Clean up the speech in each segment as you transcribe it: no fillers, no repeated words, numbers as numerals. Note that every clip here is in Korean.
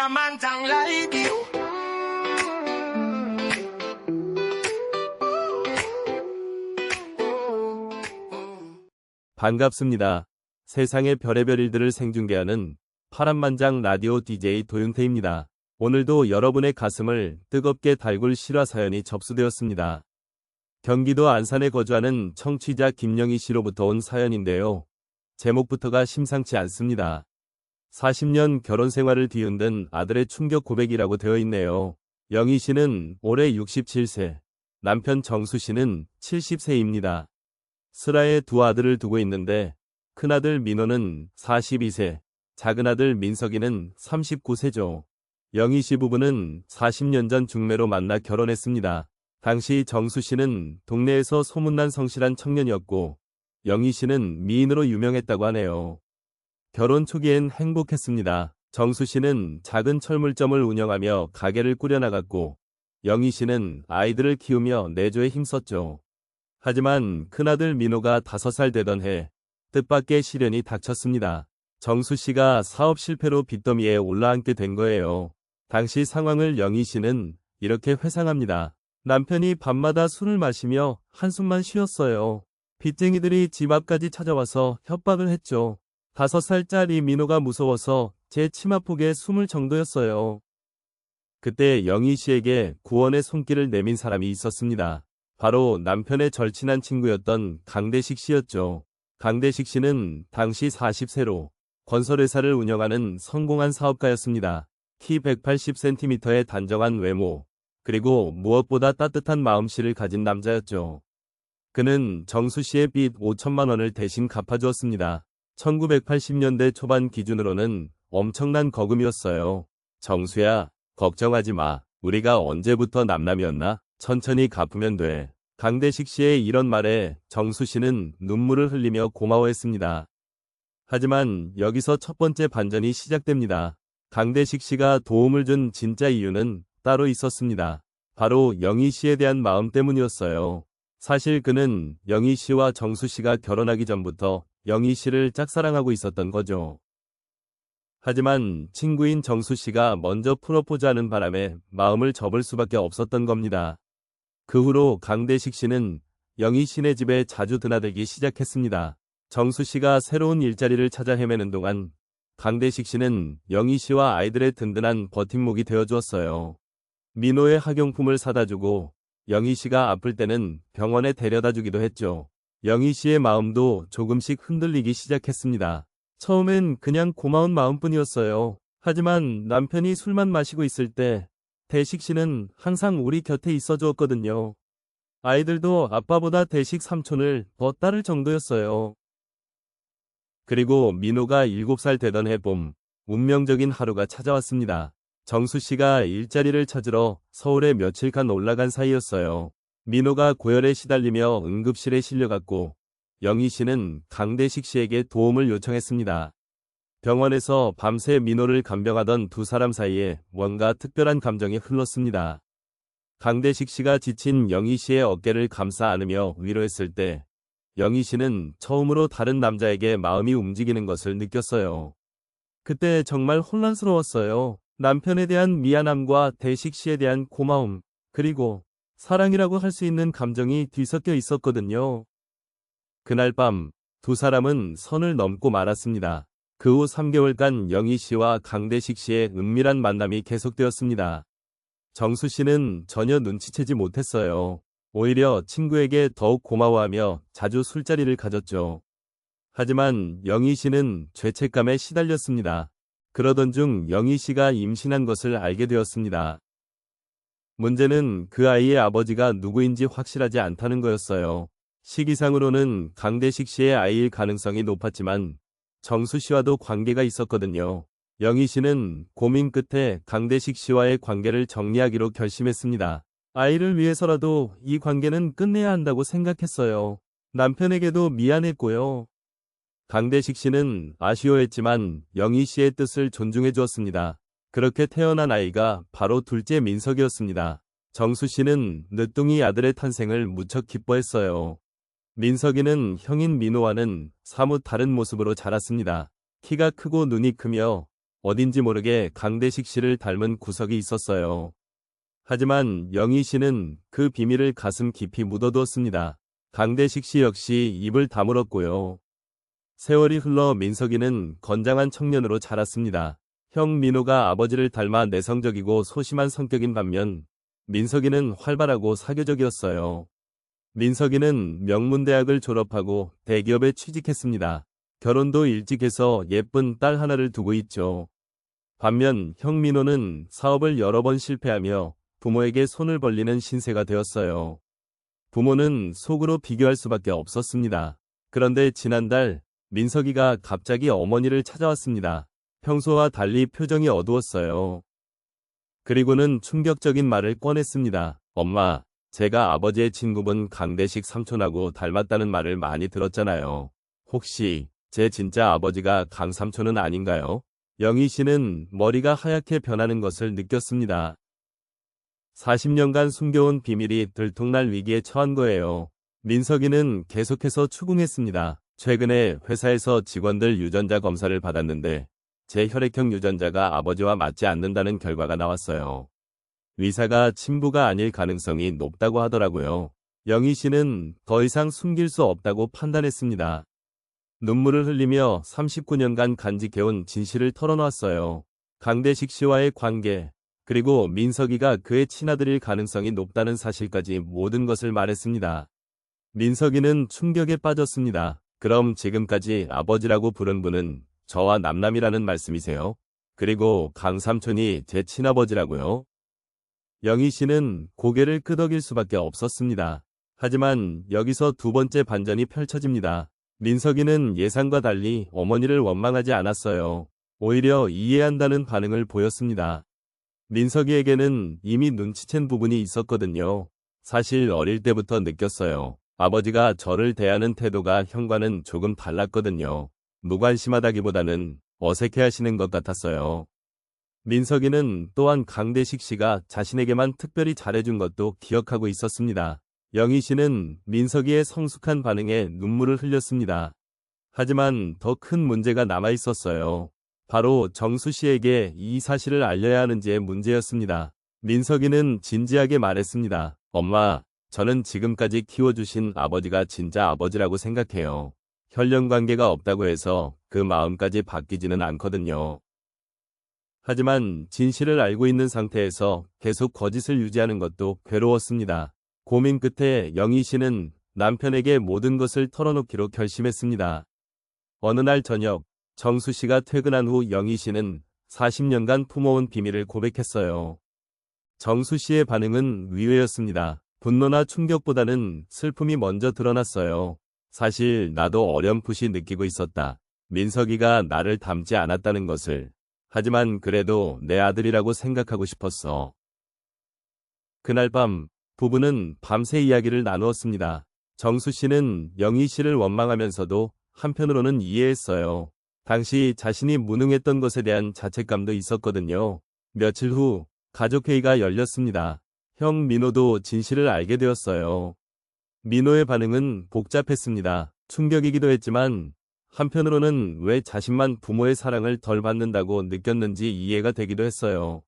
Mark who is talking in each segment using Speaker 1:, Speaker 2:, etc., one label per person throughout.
Speaker 1: 파란만장 라디오.
Speaker 2: 반갑습니다. 세상의 별의별 일들을 생중계하는 파란만장 라디오 DJ 도윤태입니다. 오늘도 여러분의 가슴을 뜨겁게 달굴 실화 사연이 접수되었습니다. 경기도 안산에 거주하는 청취자 김영희 씨로부터 온 사연인데요. 제목부터가 심상치 않습니다. 40년 결혼 생활을 뒤흔든 아들의 충격 고백이라고 되어 있네요. 영희 씨는 올해 67세, 남편 정수 씨는 70세입니다. 슬하에 두 아들을 두고 있는데 큰아들 민호는 42세, 작은아들 민석이는 39세죠. 영희 씨 부부는 40년 전 중매로 만나 결혼했습니다. 당시 정수 씨는 동네에서 소문난 성실한 청년이었고 영희 씨는 미인으로 유명했다고 하네요. 결혼 초기엔 행복했습니다. 정수 씨는 작은 철물점을 운영하며 가게를 꾸려나갔고 영희 씨는 아이들을 키우며 내조에 힘썼죠. 하지만 큰아들 민호가 5살 되던 해 뜻밖의 시련이 닥쳤습니다. 정수 씨가 사업 실패로 빚더미에 올라앉게 된 거예요. 당시 상황을 영희 씨는 이렇게 회상합니다. 남편이 밤마다 술을 마시며 한숨만 쉬었어요. 빚쟁이들이 집 앞까지 찾아와서 협박을 했죠. 5살짜리 민호가 무서워서 제 치마폭에 숨을 정도였어요. 그때 영희 씨에게 구원의 손길을 내민 사람이 있었습니다. 바로 남편의 절친한 친구였던 강대식 씨였죠. 강대식 씨는 당시 40세로 건설회사를 운영하는 성공한 사업가였습니다. 키 180cm의 단정한 외모, 그리고 무엇보다 따뜻한 마음씨를 가진 남자였죠. 그는 정수 씨의 빚 5천만 원을 대신 갚아주었습니다. 1980년대 초반 기준으로는 엄청난 거금이었어요. 정수야, 걱정하지 마. 우리가 언제부터 남남이었나? 천천히 갚으면 돼. 강대식 씨의 이런 말에 정수 씨는 눈물을 흘리며 고마워했습니다. 하지만 여기서 첫 번째 반전이 시작됩니다. 강대식 씨가 도움을 준 진짜 이유는 따로 있었습니다. 바로 영희 씨에 대한 마음 때문이었어요. 사실 그는 영희 씨와 정수 씨가 결혼하기 전부터 영희 씨를 짝사랑하고 있었던 거죠. 하지만 친구인 정수 씨가 먼저 프로포즈하는 바람에 마음을 접을 수밖에 없었던 겁니다. 그 후로 강대식 씨는 영희 씨네 집에 자주 드나들기 시작했습니다. 정수 씨가 새로운 일자리를 찾아 헤매는 동안 강대식 씨는 영희 씨와 아이들의 든든한 버팀목이 되어주었어요. 민호의 학용품을 사다 주고 영희 씨가 아플 때는 병원에 데려다 주기도 했죠. 영희 씨의 마음도 조금씩 흔들리기 시작했습니다. 처음엔 그냥 고마운 마음뿐이었어요. 하지만 남편이 술만 마시고 있을 때 대식 씨는 항상 우리 곁에 있어 주었거든요. 아이들도 아빠보다 대식 삼촌을 더 따를 정도였어요. 그리고 민호가 7살 되던 해 봄, 운명적인 하루가 찾아왔습니다. 정수 씨가 일자리를 찾으러 서울에 며칠간 올라간 사이였어요. 민호가 고열에 시달리며 응급실에 실려갔고 영희 씨는 강대식 씨에게 도움을 요청했습니다. 병원에서 밤새 민호를 간병하던 두 사람 사이에 뭔가 특별한 감정이 흘렀습니다. 강대식 씨가 지친 영희 씨의 어깨를 감싸 안으며 위로했을 때 영희 씨는 처음으로 다른 남자에게 마음이 움직이는 것을 느꼈어요. 그때 정말 혼란스러웠어요. 남편에 대한 미안함과 대식 씨에 대한 고마움, 그리고 사랑이라고 할 수 있는 감정이 뒤섞여 있었거든요. 그날 밤 두 사람은 선을 넘고 말았습니다. 그 후 3개월간 영희 씨와 강대식 씨의 은밀한 만남이 계속되었습니다. 정수 씨는 전혀 눈치채지 못했어요. 오히려 친구에게 더욱 고마워하며 자주 술자리를 가졌죠. 하지만 영희 씨는 죄책감에 시달렸습니다. 그러던 중 영희 씨가 임신한 것을 알게 되었습니다. 문제는 그 아이의 아버지가 누구인지 확실하지 않다는 거였어요. 시기상으로는 강대식 씨의 아이일 가능성이 높았지만 정수 씨와도 관계가 있었거든요. 영희 씨는 고민 끝에 강대식 씨와의 관계를 정리하기로 결심했습니다. 아이를 위해서라도 이 관계는 끝내야 한다고 생각했어요. 남편에게도 미안했고요. 강대식 씨는 아쉬워했지만 영희 씨의 뜻을 존중해 주었습니다. 그렇게 태어난 아이가 바로 둘째 민석이었습니다. 정수 씨는 늦둥이 아들의 탄생을 무척 기뻐했어요. 민석이는 형인 민호와는 사뭇 다른 모습으로 자랐습니다. 키가 크고 눈이 크며 어딘지 모르게 강대식 씨를 닮은 구석이 있었어요. 하지만 영희 씨는 그 비밀을 가슴 깊이 묻어두었습니다. 강대식 씨 역시 입을 다물었고요. 세월이 흘러 민석이는 건장한 청년으로 자랐습니다. 형 민호가 아버지를 닮아 내성적이고 소심한 성격인 반면 민석이는 활발하고 사교적이었어요. 민석이는 명문대학을 졸업하고 대기업에 취직했습니다. 결혼도 일찍 해서 예쁜 딸 하나를 두고 있죠. 반면 형 민호는 사업을 여러 번 실패하며 부모에게 손을 벌리는 신세가 되었어요. 부모는 속으로 비교할 수밖에 없었습니다. 그런데 지난달 민석이가 갑자기 어머니를 찾아왔습니다. 평소와 달리 표정이 어두웠어요. 그리고는 충격적인 말을 꺼냈습니다. 엄마, 제가 아버지의 친구분 강대식 삼촌하고 닮았다는 말을 많이 들었잖아요. 혹시 제 진짜 아버지가 강 삼촌은 아닌가요? 영희 씨는 머리가 하얗게 변하는 것을 느꼈습니다. 40년간 숨겨온 비밀이 들통날 위기에 처한 거예요. 민석이는 계속해서 추궁했습니다. 최근에 회사에서 직원들 유전자 검사를 받았는데 제 혈액형 유전자가 아버지와 맞지 않는다는 결과가 나왔어요. 의사가 친부가 아닐 가능성이 높다고 하더라고요. 영희 씨는 더 이상 숨길 수 없다고 판단했습니다. 눈물을 흘리며 39년간 간직해온 진실을 털어놓았어요. 강대식 씨와의 관계, 그리고 민석이가 그의 친아들일 가능성이 높다는 사실까지 모든 것을 말했습니다. 민석이는 충격에 빠졌습니다. 그럼 지금까지 아버지라고 부른 분은 저와 남남이라는 말씀이세요? 그리고 강 삼촌이 제 친아버지라고요? 영희 씨는 고개를 끄덕일 수밖에 없었습니다. 하지만 여기서 두 번째 반전이 펼쳐집니다. 민석이는 예상과 달리 어머니를 원망하지 않았어요. 오히려 이해한다는 반응을 보였습니다. 민석이에게는 이미 눈치챈 부분이 있었거든요. 사실 어릴 때부터 느꼈어요. 아버지가 저를 대하는 태도가 형과는 조금 달랐거든요. 무관심하다기보다는 어색해하시는 것 같았어요. 민석이는 또한 강대식 씨가 자신에게만 특별히 잘해준 것도 기억하고 있었습니다. 영희 씨는 민석이의 성숙한 반응에 눈물을 흘렸습니다. 하지만 더 큰 문제가 남아 있었어요. 바로 정수 씨에게 이 사실을 알려야 하는지의 문제였습니다. 민석이는 진지하게 말했습니다. 엄마, 저는 지금까지 키워주신 아버지가 진짜 아버지라고 생각해요. 혈연 관계가 없다고 해서 그 마음까지 바뀌지는 않거든요. 하지만 진실을 알고 있는 상태에서 계속 거짓을 유지하는 것도 괴로웠습니다. 고민 끝에 영희 씨는 남편에게 모든 것을 털어놓기로 결심했습니다. 어느 날 저녁, 정수 씨가 퇴근한 후 영희 씨는 40년간 품어온 비밀을 고백했어요. 정수 씨의 반응은 의외였습니다. 분노나 충격보다는 슬픔이 먼저 드러났어요. 사실 나도 어렴풋이 느끼고 있었다. 민석이가 나를 닮지 않았다는 것을. 하지만 그래도 내 아들이라고 생각하고 싶었어. 그날 밤 부부는 밤새 이야기를 나누었습니다. 정수 씨는 영희 씨를 원망하면서도 한편으로는 이해했어요. 당시 자신이 무능했던 것에 대한 자책감도 있었거든요. 며칠 후 가족회의가 열렸습니다. 형 민호도 진실을 알게 되었어요. 민호의 반응은 복잡했습니다. 충격이기도 했지만 한편으로는 왜 자신만 부모의 사랑을 덜 받는다고 느꼈는지 이해가 되기도 했어요.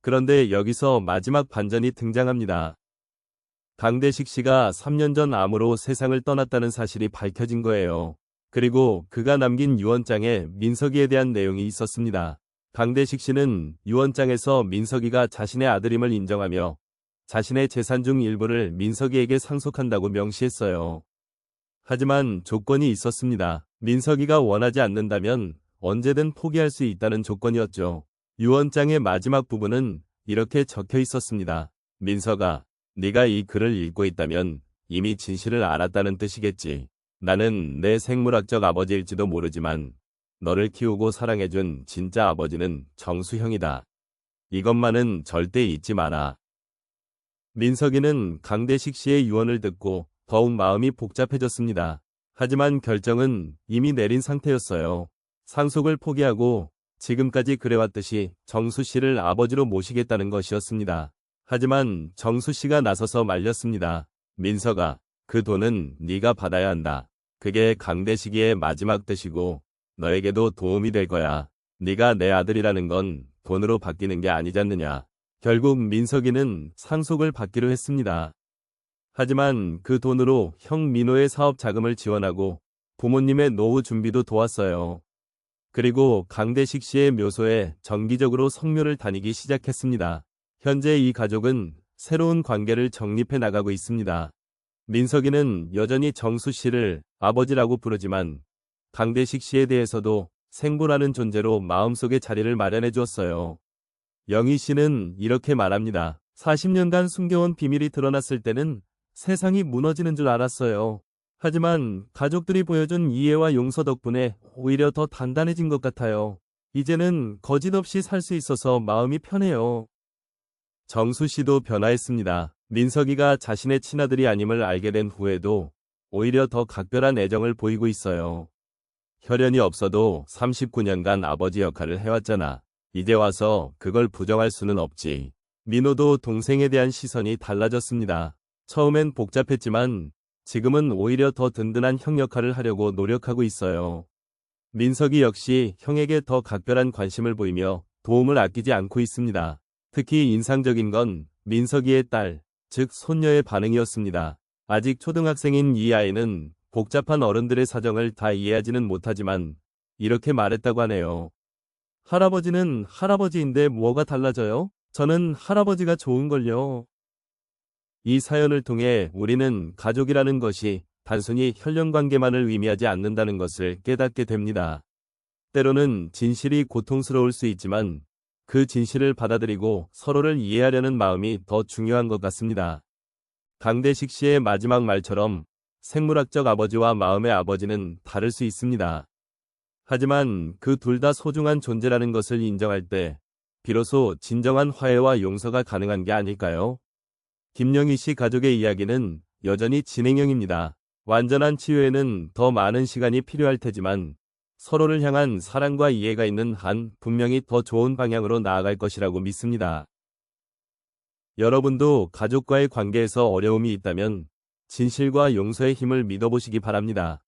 Speaker 2: 그런데 여기서 마지막 반전이 등장합니다. 강대식 씨가 3년 전 암으로 세상을 떠났다는 사실이 밝혀진 거예요. 그리고 그가 남긴 유언장에 민석이에 대한 내용이 있었습니다. 강대식 씨는 유언장에서 민석이가 자신의 아들임을 인정하며 자신의 재산 중 일부를 민석이에게 상속한다고 명시했어요. 하지만 조건이 있었습니다. 민석이가 원하지 않는다면 언제든 포기할 수 있다는 조건이었죠. 유언장의 마지막 부분은 이렇게 적혀 있었습니다. 민석아, 네가 이 글을 읽고 있다면 이미 진실을 알았다는 뜻이겠지. 나는 내 생물학적 아버지일지도 모르지만 너를 키우고 사랑해준 진짜 아버지는 정수형이다. 이것만은 절대 잊지 마라. 민석이는 강대식 씨의 유언을 듣고 더욱 마음이 복잡해졌습니다. 하지만 결정은 이미 내린 상태였어요. 상속을 포기하고 지금까지 그래왔듯이 정수 씨를 아버지로 모시겠다는 것이었습니다. 하지만 정수 씨가 나서서 말렸습니다. 민석아, 그 돈은 네가 받아야 한다. 그게 강대식이의 마지막 뜻이고 너에게도 도움이 될 거야. 네가 내 아들이라는 건 돈으로 바뀌는 게 아니지 않느냐. 결국 민석이는 상속을 받기로 했습니다. 하지만 그 돈으로 형 민호의 사업 자금을 지원하고 부모님의 노후 준비도 도왔어요. 그리고 강대식 씨의 묘소에 정기적으로 성묘를 다니기 시작했습니다. 현재 이 가족은 새로운 관계를 정립해 나가고 있습니다. 민석이는 여전히 정수 씨를 아버지라고 부르지만 강대식 씨에 대해서도 생부라는 존재로 마음속에 자리를 마련해 주었어요. 영희 씨는 이렇게 말합니다. 40년간 숨겨온 비밀이 드러났을 때는 세상이 무너지는 줄 알았어요. 하지만 가족들이 보여준 이해와 용서 덕분에 오히려 더 단단해진 것 같아요. 이제는 거짓 없이 살 수 있어서 마음이 편해요. 정수 씨도 변화했습니다. 민석이가 자신의 친아들이 아님을 알게 된 후에도 오히려 더 각별한 애정을 보이고 있어요. 혈연이 없어도 39년간 아버지 역할을 해왔잖아. 이제 와서 그걸 부정할 수는 없지. 민호도 동생에 대한 시선이 달라졌습니다. 처음엔 복잡했지만 지금은 오히려 더 든든한 형 역할을 하려고 노력하고 있어요. 민석이 역시 형에게 더 각별한 관심을 보이며 도움을 아끼지 않고 있습니다. 특히 인상적인 건 민석이의 딸, 즉 손녀의 반응이었습니다. 아직 초등학생인 이 아이는 복잡한 어른들의 사정을 다 이해하지는 못하지만 이렇게 말했다고 하네요. 할아버지는 할아버지인데 뭐가 달라져요? 저는 할아버지가 좋은걸요. 이 사연을 통해 우리는 가족이라는 것이 단순히 혈연관계만을 의미하지 않는다는 것을 깨닫게 됩니다. 때로는 진실이 고통스러울 수 있지만 그 진실을 받아들이고 서로를 이해하려는 마음이 더 중요한 것 같습니다. 강대식 씨의 마지막 말처럼 생물학적 아버지와 마음의 아버지는 다를 수 있습니다. 하지만 그 둘 다 소중한 존재라는 것을 인정할 때 비로소 진정한 화해와 용서가 가능한 게 아닐까요? 김영희 씨 가족의 이야기는 여전히 진행형입니다. 완전한 치유에는 더 많은 시간이 필요할 테지만 서로를 향한 사랑과 이해가 있는 한 분명히 더 좋은 방향으로 나아갈 것이라고 믿습니다. 여러분도 가족과의 관계에서 어려움이 있다면 진실과 용서의 힘을 믿어보시기 바랍니다.